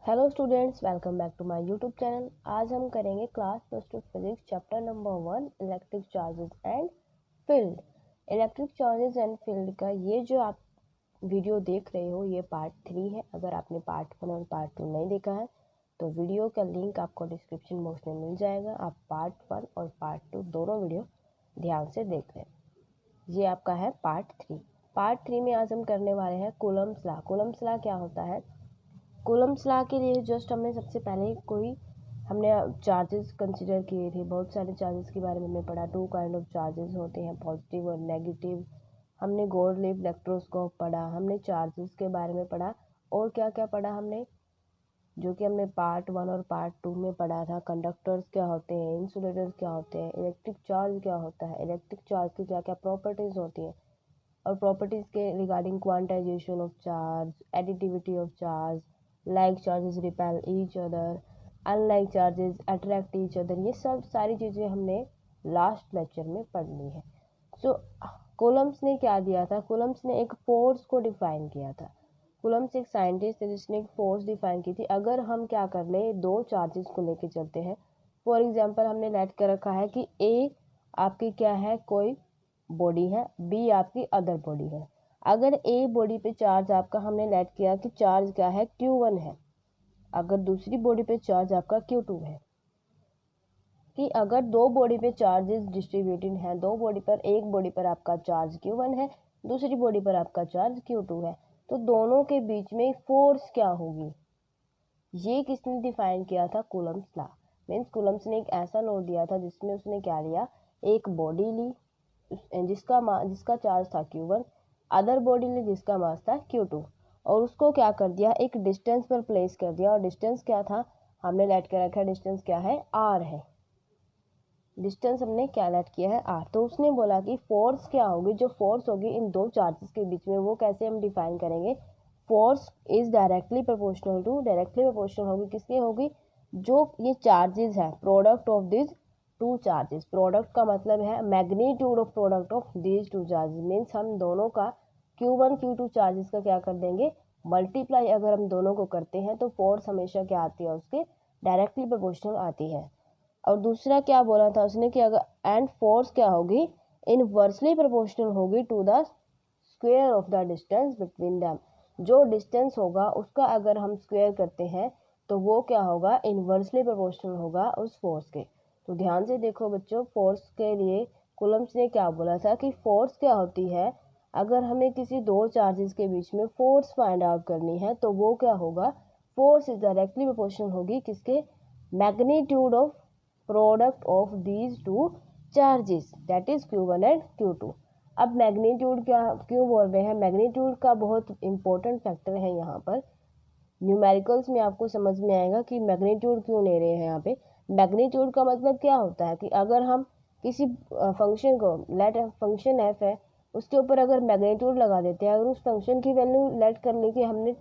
Hello students, welcome back to my YouTube channel. आज हम करेंगे class +2 physics chapter number 1 electric charges and field. Electric charges and field का ये जो आप वीडियो देख रहे हो ये पार्ट 3 है। अगर आपने पार्ट 1 और पार्ट 2 नहीं देखा है तो वीडियो का लिंक आपको डिस्क्रिप्शन बॉक्स में मिल जाएगा। आप पार्ट 1 और पार्ट 2 दोनों वीडियो ध्यान से देख लें। ये आपका है पार्ट 3। पार्ट 3 में आज हम करने वाले हैं कूलम्ब्स लॉ। कूलम्ब्स लॉ क्या होता है? कूलम्ब्स लॉ के लिए जस्ट हमने सबसे पहले हमने चार्जेस कंसिडर किए थे। बहुत सारे चार्जेस के बारे में हमने पढ़ा। 2 काइंड ऑफ चार्जेस होते हैं, पॉजिटिव और नेगेटिव। हमने गोल्ड-लीफ इलेक्ट्रोस्कोप पढ़ा, हमने चार्जेस के बारे में पढ़ा और क्या क्या पढ़ा हमने, जो कि हमने पार्ट 1 और पार्ट 2 में पढ़ा था। कंडक्टर्स क्या होते हैं, इंसुलेटर्स क्या होते हैं, इलेक्ट्रिक चार्ज क्या होता है, इलेक्ट्रिक चार्ज की क्या क्या प्रॉपर्टीज़ होती हैं और प्रॉपर्टीज़ के regarding quantization of charge, additivity of charge, like charges repel each other, unlike charges attract each other। ये सब सारी चीज़ें हमने लास्ट लेक्चर में पढ़ ली है। सो कूलम्ब्स ने क्या दिया था? कूलम्ब्स ने एक फोर्स को डिफाइन किया था। कूलम्ब्स एक साइंटिस्ट है जिसने एक फोर्स डिफाइन की थी। अगर हम क्या कर ले, दो चार्जेस को लेके चलते हैं। फॉर एग्जांपल हमने लेट कर रखा है कि ए आपकी क्या है, कोई बॉडी है, बी आपकी अदर बॉडी है। अगर ए बॉडी पे चार्ज आपका हमने लेट किया कि चार्ज क्या है, Q1 है। अगर दूसरी बॉडी पे चार्ज आपका Q2 है। कि अगर दो बॉडी पे चार्जेस डिस्ट्रीब्यूटेड हैं, दो बॉडी पर, एक बॉडी पर आपका चार्ज Q1 है, दूसरी बॉडी पर आपका चार्ज Q2 है, तो दोनों के बीच में फोर्स क्या होगी, ये किसने डिफाइन किया था? Coulomb's law. मीन्स कूलम्ब्स ने एक ऐसा लॉ दिया था जिसमें उसने क्या लिया, एक बॉडी ली जिसका चार्ज था Q1, अदर बॉडी ली जिसका मास था Q2, और उसको क्या कर दिया, एक डिस्टेंस पर प्लेस कर दिया। और डिस्टेंस क्या था, हमने लेट कर रखा है, डिस्टेंस क्या है, R है। डिस्टेंस हमने क्या लेट किया है, R। तो उसने बोला कि फोर्स क्या होगी, जो फोर्स होगी इन दो चार्जेस के बीच में, वो कैसे हम डिफाइन करेंगे। फोर्स इज डायरेक्टली प्रोपोर्शनल होगी, किसके होगी, जो ये चार्जेस है, product of this two charges. Product का मतलब है magnitude of product of these two charges. Means हम दोनों का Q1 Q2 चार्जेस का क्या कर देंगे, मल्टीप्लाई अगर हम दोनों को करते हैं तो फोर्स हमेशा क्या आती है, उसके डायरेक्टली प्रोपोर्शनल आती है। और दूसरा क्या बोला था उसने कि अगर एंड फोर्स क्या होगी, इनवर्सली प्रोपोर्शनल होगी to the square of the distance between them. जो डिस्टेंस होगा उसका अगर हम स्क्वायर करते हैं तो वो क्या होगा, इनवर्सली प्रोपोर्शनल होगा उस फोर्स के। तो ध्यान से देखो बच्चों, फोर्स के लिए कूलम्ब्स ने क्या बोला था कि फोर्स क्या होती है, अगर हमें किसी दो चार्जेस के बीच में फोर्स फाइंड आउट करनी है तो वो क्या होगा, फोर्स इज डायरेक्टली प्रोपोर्शनल होगी किसके, magnitude of product of these two charges, that is Q1 and Q2। अब मैग्नीट्यूड क्या क्यों बोल रहे हैं, मैग्नीट्यूड का बहुत इंपॉर्टेंट फैक्टर है यहाँ पर। न्यूमेरिकल्स में आपको समझ में आएगा कि मैग्नीट्यूड क्यों ले रहे हैं यहाँ पे। मैग्नीट्यूड का मतलब क्या होता है कि अगर हम किसी फंक्शन को, लेट फंक्शन f है, उसके ऊपर अगर मैग्नीट्यूड लगा देते हैं, अगर उस फंक्शन की वैल्यू लेट कर ली कि हमने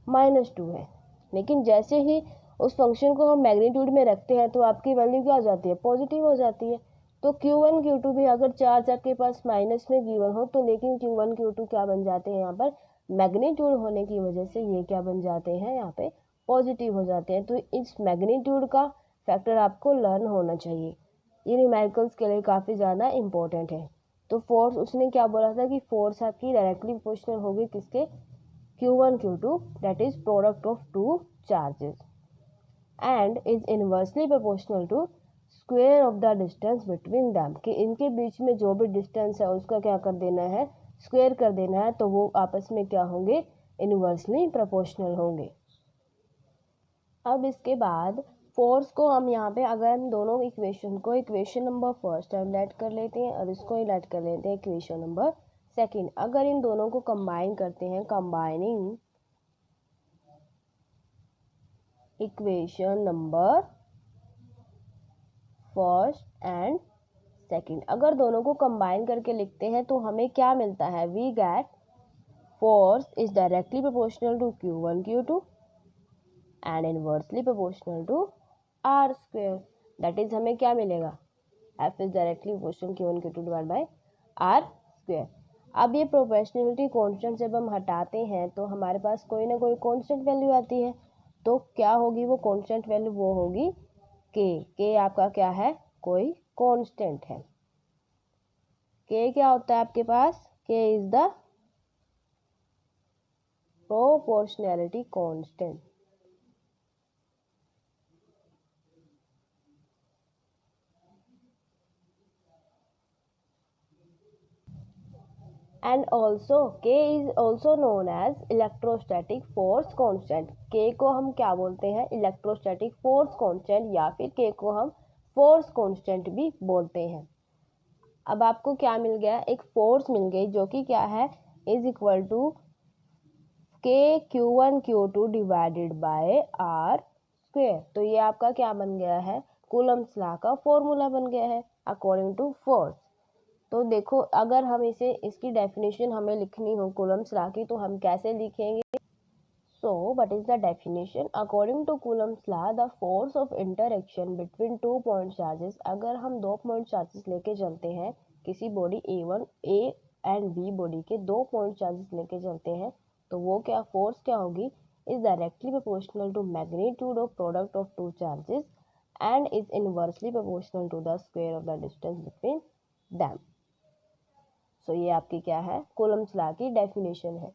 -2 है, लेकिन जैसे ही उस फंक्शन को हम मैग्नीट्यूड में रखते हैं तो आपकी वैल्यू क्या हो जाती है, पॉजिटिव हो जाती है। तो Q1 Q2 भी अगर चार्ज आपके पास माइनस में गिवन हो तो लेकिन Q1 Q2 क्या बन जाते हैं, यहाँ पर मैग्नीट्यूड होने की वजह से ये क्या बन जाते हैं, यहाँ पे पॉजिटिव हो जाते हैं। तो इस मैग्नीट्यूड का फैक्टर आपको लर्न होना चाहिए, ये न्यूमेरिकल्स के लिए काफ़ी ज़्यादा इंपॉर्टेंट है। तो फोर्स उसने क्या बोला था कि फोर्स आपकी डायरेक्टली प्रोपोर्शनल होगी किसके, Q1 Q2, that is product of two charges, and is inversely proportional to square of the distance between them, कि इनके बीच में जो भी डिस्टेंस है उसका क्या कर देना है, स्क्वायर कर देना है, तो वो आपस में क्या होंगे, इनवर्सली प्रोपोर्शनल होंगे। अब इसके बाद फोर्स को हम यहाँ पे अगर हम दोनों इक्वेशन को, इक्वेशन नंबर फर्स्ट हम लेट कर लेते हैं और इसको ही लेट कर लेते हैं इक्वेशन नंबर सेकंड। अगर इन दोनों को कंबाइन करते हैं, combining equation number first and second, अगर दोनों को कंबाइन करके लिखते हैं तो हमें क्या मिलता है, we get force is directly proportional to Q1 Q2 and inversely proportional to R square, that is हमें क्या मिलेगा, F is directly proportional Q1 Q2 divide by R square. अब ये प्रोपोर्शनलिटी कांस्टेंट जब हम हटाते हैं तो हमारे पास कोई ना कोई कांस्टेंट वैल्यू आती है। तो क्या होगी वो कांस्टेंट वैल्यू, वो होगी के आपका क्या है, कोई कांस्टेंट है। के क्या होता है आपके पास, K is the proportionality constant. And also K is also known as electrostatic force constant. K को हम क्या बोलते हैं, इलेक्ट्रोस्टैटिक फोर्स कांस्टेंट, या फिर के को हम फोर्स कांस्टेंट भी बोलते हैं। अब आपको क्या मिल गया, एक फोर्स मिल गई जो कि क्या है, is equal to K Q1 Q2 divided by R square. तो ये आपका क्या बन गया है, कूलम्स लॉ का फॉर्मूला बन गया है अकॉर्डिंग टू फोर्स। तो देखो अगर हम इसे, इसकी डेफिनेशन हमें लिखनी हो कूलम्स लॉ की, तो हम कैसे लिखेंगे। So what is the definition, according to Coulomb's law the force of interaction between 2 point charges. अगर हम 2 पॉइंट चार्जेस लेके चलते हैं, किसी body A and B body के 2 पॉइंट चार्जेस लेके चलते हैं, तो वो क्या फोर्स क्या होगी, is directly proportional to magnitude of product of two charges and is inversely proportional to the square of the distance between them. So ये आपकी क्या है, कूलम्स लॉ की डेफिनेशन है।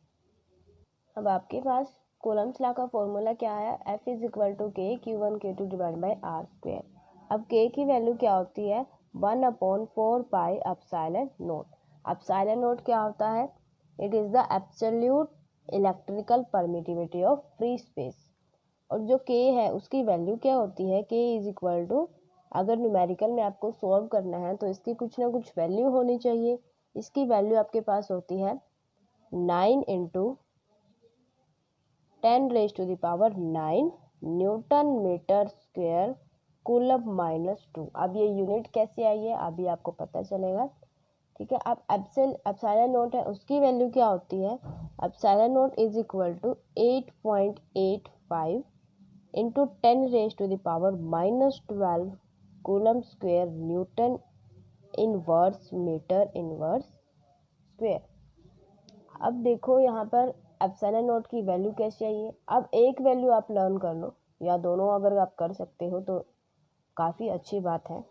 अब आपके पास कूलम्स लॉ का फॉर्मूला क्या है, F is equal to K Q1 Q2 divide by are square. अब के की वैल्यू क्या होती है, 1/4 pi epsilon note. Epsilon note क्या होता है, it is the absolute electrical permittivity of free space. और जो के है उसकी वैल्यू क्या होती है, के इज इक्वल टू, अगर न्यूमेरिकल में आपको सॉल्व करना है तो इसकी कुछ ना कुछ वैल्यू होनी चाहिए। इसकी वैल्यू आपके पास होती है 9 into 10⁻⁹ newton metre square coulomb -2। अब ये यूनिट कैसे आई है अभी आपको पता चलेगा, ठीक है। अब एप्सिलॉन नोट है, उसकी वैल्यू क्या होती है, epsilon naught is equal to 8.85 into 10⁻⁻12 coulomb square newton inverse metre inverse square. अब देखो यहाँ पर एप्सिलॉन नोट की वैल्यू कैसे आई है। अब एक वैल्यू आप लर्न कर लो, या दोनों अगर आप कर सकते हो तो काफ़ी अच्छी बात है।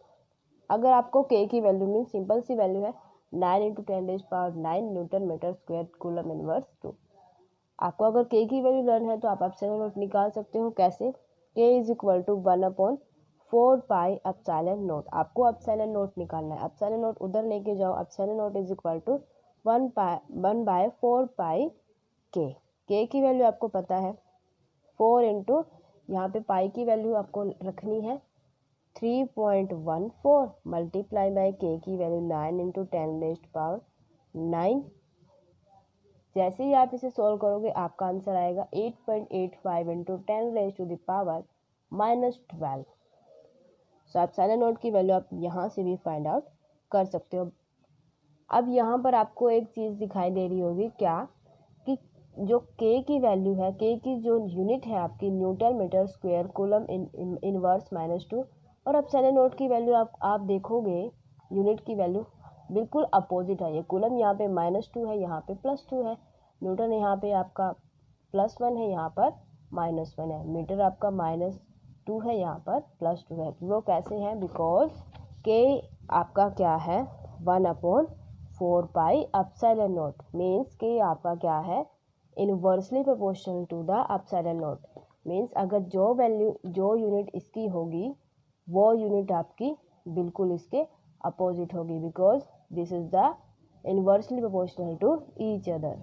अगर आपको के की वैल्यू मीन सिंपल सी वैल्यू है 9 into 10⁻⁹ newton metre square coulomb inverse 2। आपको अगर के की वैल्यू लर्न है तो आप एप्सिलॉन नोट निकाल सकते हो। कैसे, K is equal to 1/4 pi epsilon naught. आपको एप्सिलॉन नोट निकालना है, एप्सिलॉन नोट उधर लेके जाओ, epsilon naught is equal to 1/4 pi K की वैल्यू आपको पता है 4 इंटू, यहाँ पे पाई की वैल्यू आपको रखनी है 3.14 मल्टीप्लाई बाई के की वैल्यू 9 इंटू 10⁻⁹। जैसे ही आप इसे सॉल्व करोगे आपका आंसर आएगा 8.85 इंटू 10⁻⁻12। सो एप्सिलॉन नोट की वैल्यू आप यहाँ से भी फाइंड आउट कर सकते हो। अब यहाँ पर आपको एक चीज़ दिखाई दे रही होगी क्या, कि जो के की वैल्यू है, के की जो यूनिट है आपकी newton metre square coulomb inverse -2, और एप्सिलॉन नोट की वैल्यू आप देखोगे यूनिट की वैल्यू बिल्कुल अपोजिट है। ये कूलम यहाँ पे -2 है, यहाँ पे +2 है, न्यूटन यहाँ पे आपका +1 है, यहाँ पर -1 है, मीटर आपका -2 है, यहाँ पर +2 है। वो कैसे हैं, बिकॉज के आपका क्या है 1/4 पाई एप्सिलॉन नोट, मीन्स कि आपका क्या है inversely proportional to the epsilon naught. Means अगर जो वैल्यू जो यूनिट इसकी होगी वो यूनिट आपकी बिल्कुल इसके अपोजिट होगी, because this is the inversely proportional to each other.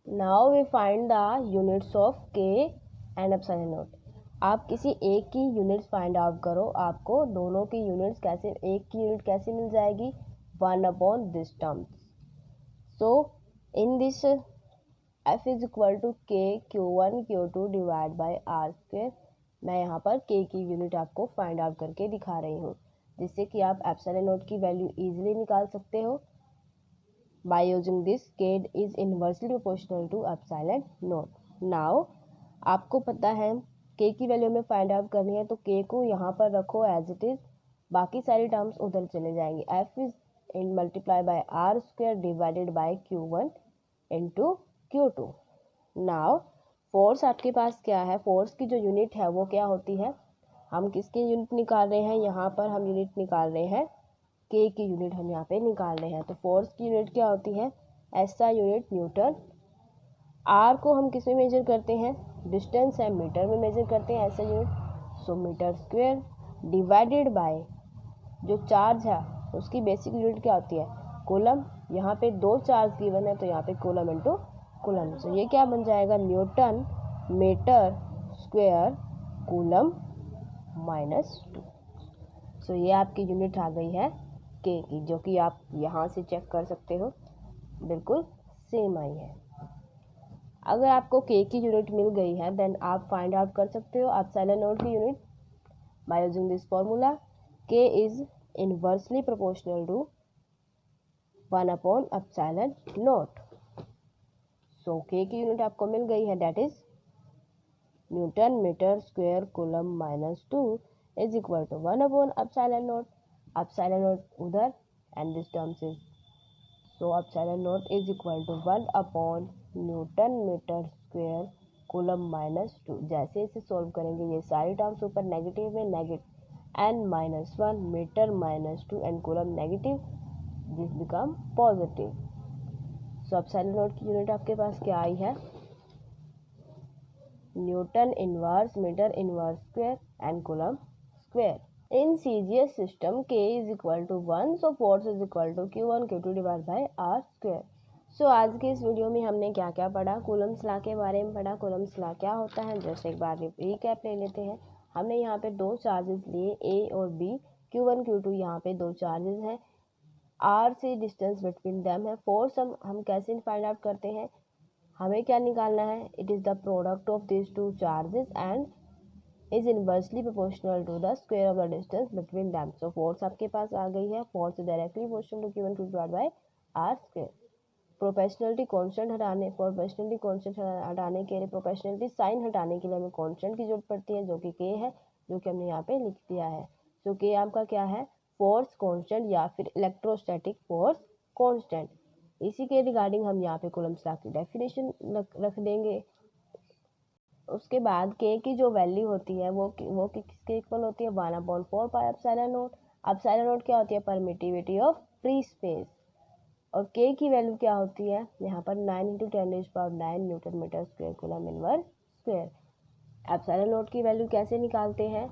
Now we find the units of K and epsilon naught. आप किसी एक की यूनिट्स फाइंड आउट करो, आपको दोनों की यूनिट्स कैसे, एक की यूनिट कैसे मिल जाएगी, 1/this terms. So in this F is equal to K Q1 Q2 divide by are square. मैं यहाँ पर के की यूनिट आपको फाइंड आउट करके दिखा रही हूँ, जिससे कि आप एप्सिलॉन नोट की वैल्यू इजीली निकाल सकते हो by using this K is inversely proportional to epsilon naught. Now आपको पता है के की वैल्यू में फाइंड आउट करनी है, तो के को यहाँ पर रखो एज इट इज, बाकी सारी टर्म्स उधर चले जाएंगे। F is in multiply by R square divided by Q1 into Q2। Now force आपके पास क्या है, फोर्स की जो यूनिट है वो क्या होती है, हम किसकी यूनिट निकाल रहे हैं, यहाँ पर हम यूनिट निकाल रहे हैं के की यूनिट हम यहाँ पे निकाल रहे हैं। तो फोर्स की यूनिट क्या होती है, ऐसा यूनिट न्यूटन। आर को हम किस में मेजर करते हैं, डिस्टेंस है मीटर में मेजर करते हैं ऐसा unit, so metre square divided by जो चार्ज है उसकी बेसिक यूनिट क्या होती है, कूलम। यहाँ पे 2 चार्ज गिवन है तो यहाँ पे कूलम इंटू कूलम, सो ये क्या बन जाएगा, न्यूटन मीटर स्क्वेयर कूलम -2। सो ये आपकी यूनिट आ गई है के की, जो कि आप यहाँ से चेक कर सकते हो, बिल्कुल सेम आई है। अगर आपको के की यूनिट मिल गई है देन आप फाइंड आउट कर सकते हो एप्सिलॉन नॉट की unit by using this formula, K is inversely proportional to 1/एप्सिलॉन नॉट। सो के की यूनिट आपको मिल गई है, that is newton metre square coulomb -2 is equal to 1/एप्सिलॉन नॉट। एप्सिलॉन नॉट उधर and this terms is, so epsilon naught is equal to 1 newton metre square coulomb -2। जैसे इसे सॉल्व करेंगे ये सारी टर्म्स ऊपर नेगेटिव में, negative n-1 metre -2 and coulomb negative, this become positive. So epsilon naught की unit आपके पास क्या आई है, newton inverse metre inverse square and coulomb square. In CGS system K is equal to 1, so force is equal to Q1 Q2 divided by R square। सो आज के इस video में हमने क्या क्या पढ़ा, कूलम्स लॉ के बारे में पढ़ा। कूलम्स लॉ क्या होता है, जस्ट एक बार रिकैप ले लेते हैं। हमने यहाँ पे 2 चार्जेस लिए A और B, Q1 Q2 यहाँ पे 2 चार्जेस हैं, R से डिस्टेंस बिटवीन दैम है। फोर्स हम कैसे फाइंड आउट करते हैं, हमें क्या निकालना है, it is the product of this 2 charges and is inversely proportional to the square of the distance between them। so force आपके पास आ गई है, force is directly proportional to Q1 Q2 divided by R square। Proportionality constant हटाने के लिए, प्रोपेशनलिटी sign हटाने के लिए हमें कांस्टेंट की जरूरत पड़ती है जो कि के है, जो कि हमने यहाँ पे लिख दिया है। सो के आपका क्या है, फोर्स कांस्टेंट या फिर इलेक्ट्रोस्टैटिक फोर्स कांस्टेंट। इसी के रिगार्डिंग हम यहाँ पे कूलम्स लॉ की डेफिनेशन रख देंगे। उसके बाद के की जो वैल्यू होती है वो किसके इक्वल होती है, 1/4 pi epsilon naught. Epsilon not क्या होती है, परमिटिविटी ऑफ फ्री स्पेस। और के की वैल्यू क्या होती है, यहाँ पर 9 × 10⁹ newton metre square coulomb inverse square. Epsilon naught की वैल्यू कैसे निकालते हैं,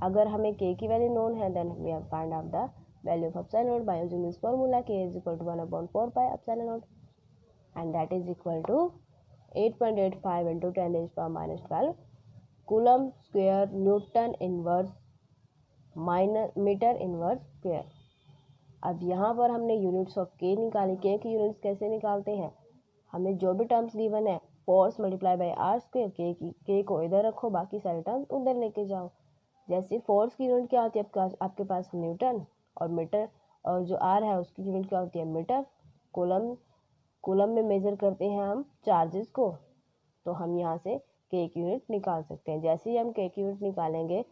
अगर हमें के की वैल्यू नोन है then we have find out the value of epsilon naught by using this formula, K is equal to 1/4 pi epsilon naught and that is equal to 8.85 × 10⁻12 coulomb square newton inverse metre inverse square. अब यहाँ पर हमने units of के निकाली। के की units कैसे निकालते हैं, हमें जो भी टर्म्स गिवन है force multiply by R square, K को इधर रखो, बाकी सारे टर्म्स उधर लेके जाओ। जैसे फोर्स की यूनिट क्या होती है आपके पास न्यूटन, और मीटर, और जो आर है उसकी यूनिट क्या होती है मीटर। कूलम में मेजर करते हैं हम चार्जेस को, तो हम यहाँ से के की यूनिट निकाल सकते हैं। जैसे ही हम के की यूनिट निकालेंगे,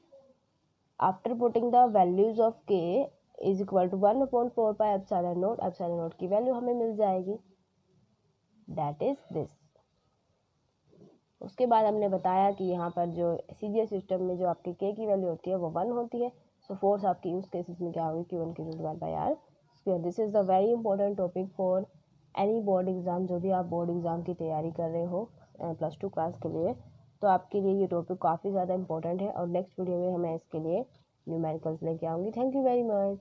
after putting the values of K is equal to 1/4 pi epsilon naught, epsilon naught की वैल्यू हमें मिल जाएगी, दैट इज दिस। उसके बाद हमने बताया कि यहाँ पर जो CGS सिस्टम में जो आपके के की वैल्यू होती है वो 1 होती है। सो फोर्स आपकी उस केसेस में क्या होगी, Q1 Q2 divide by R square. This is the very important topic for any board exam, जो भी आप बोर्ड एग्जाम की तैयारी कर रहे हो +2 क्लास के लिए, तो आपके लिए ये टॉपिक काफ़ी ज़्यादा इंपॉर्टेंट है। और नेक्स्ट वीडियो में मैं इसके लिए न्यूमेरिकल्स लेके आऊँगी। Thank you very much.